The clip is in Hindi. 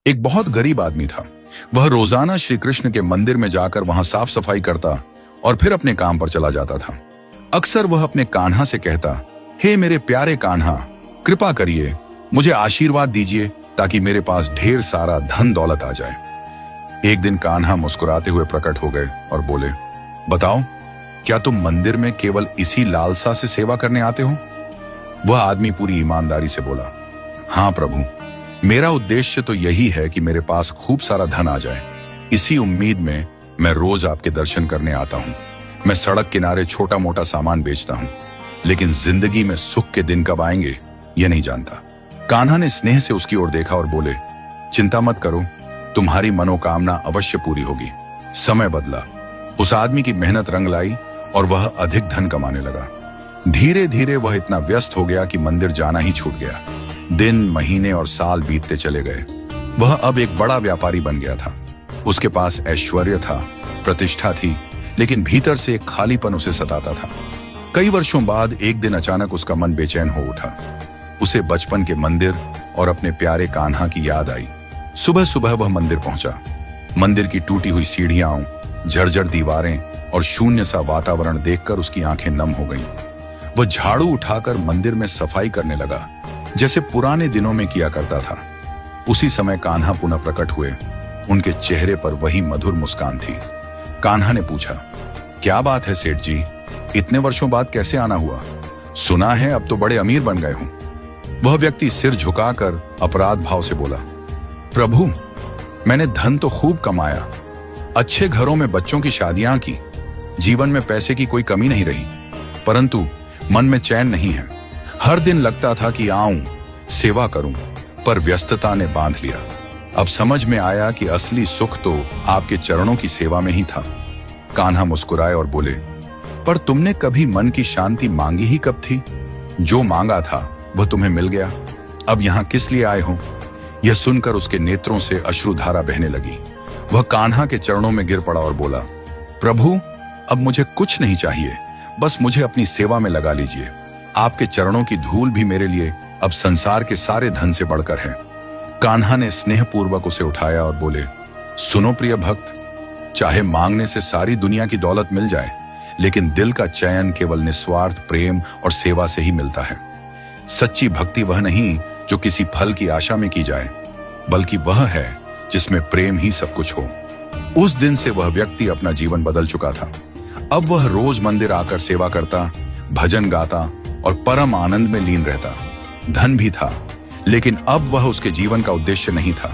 एक बहुत गरीब आदमी था। वह रोजाना श्री कृष्ण के मंदिर में जाकर वहां साफ सफाई करता और फिर अपने काम पर चला जाता था। अक्सर वह अपने कान्हा से कहता, हे मेरे प्यारे कान्हा, कृपा करिए, मुझे आशीर्वाद दीजिए ताकि मेरे पास ढेर सारा धन दौलत आ जाए। एक दिन कान्हा मुस्कुराते हुए प्रकट हो गए और बोले, बताओ, क्या तुम मंदिर में केवल इसी लालसा से सेवा करने आते हो? वह आदमी पूरी ईमानदारी से बोला, हाँ प्रभु, मेरा उद्देश्य तो यही है कि मेरे पास खूब सारा धन आ जाए। इसी उम्मीद में मैं रोज आपके दर्शन करने आता हूँ। मैं सड़क किनारे छोटा मोटा सामान बेचता हूँ, लेकिन जिंदगी में सुख के दिन कब आएंगे यह नहीं जानता। कान्हा ने स्नेह से उसकी ओर देखा और बोले, चिंता मत करो, तुम्हारी मनोकामना अवश्य पूरी होगी। समय बदला, उस आदमी की मेहनत रंग लाई और वह अधिक धन कमाने लगा। धीरे धीरे वह इतना व्यस्त हो गया कि मंदिर जाना ही छूट गया। दिन, महीने और साल बीतते चले गए। वह अब एक बड़ा व्यापारी बन गया था। उसके पास ऐश्वर्य था, प्रतिष्ठा थी, लेकिन भीतर से एक खालीपन उसे सताता था। कई वर्षों बाद एक दिन अचानक उसका मन बेचैन हो उठा। उसे बचपन के मंदिर और अपने प्यारे कान्हा की याद आई। सुबह सुबह वह मंदिर पहुंचा। मंदिर की टूटी हुई सीढ़ियां, झरझर दीवारें और शून्य सा वातावरण देखकर उसकी आंखें नम हो गईं। वह झाड़ू उठाकर मंदिर में सफाई करने लगा, जैसे पुराने दिनों में किया करता था। उसी समय कान्हा पुनः प्रकट हुए। उनके चेहरे पर वही मधुर मुस्कान थी। कान्हा ने पूछा, क्या बात है सेठ जी, इतने वर्षों बाद कैसे आना हुआ? सुना है अब तो बड़े अमीर बन गए हो। वह व्यक्ति सिर झुकाकर अपराध भाव से बोला, प्रभु, मैंने धन तो खूब कमाया, अच्छे घरों में बच्चों की शादियां की, जीवन में पैसे की कोई कमी नहीं रही, परंतु मन में चैन नहीं है। हर दिन लगता था कि आऊं, सेवा करूं, पर व्यस्तता ने बांध लिया। अब समझ में आया कि असली सुख तो आपके चरणों की सेवा में ही था। कान्हा मुस्कुराए और बोले, पर तुमने कभी मन की शांति मांगी ही कब थी? जो मांगा था वह तुम्हें मिल गया। अब यहां किस लिए आए हो? यह सुनकर उसके नेत्रों से अश्रुधारा बहने लगी। वह कान्हा के चरणों में गिर पड़ा और बोला, प्रभु, अब मुझे कुछ नहीं चाहिए, बस मुझे अपनी सेवा में लगा लीजिए। आपके चरणों की धूल भी मेरे लिए अब संसार के सारे धन से बढ़कर है। कान्हा ने स्नेहपूर्वक उसे उठाया और बोले, सुनो प्रिय भक्त, चाहे मांगने से सारी दुनिया की दौलत मिल जाए, लेकिन दिल का चयन केवल निस्वार्थ प्रेम और सेवा से ही मिलता है। सच्ची भक्ति वह नहीं जो किसी फल की आशा में की जाए, बल्कि वह है जिसमें प्रेम ही सब कुछ हो। उस दिन से वह व्यक्ति अपना जीवन बदल चुका था। अब वह रोज मंदिर आकर सेवा करता, भजन गाता और परम आनंद में लीन रहता। धन भी था, लेकिन अब वह उसके जीवन का उद्देश्य नहीं था।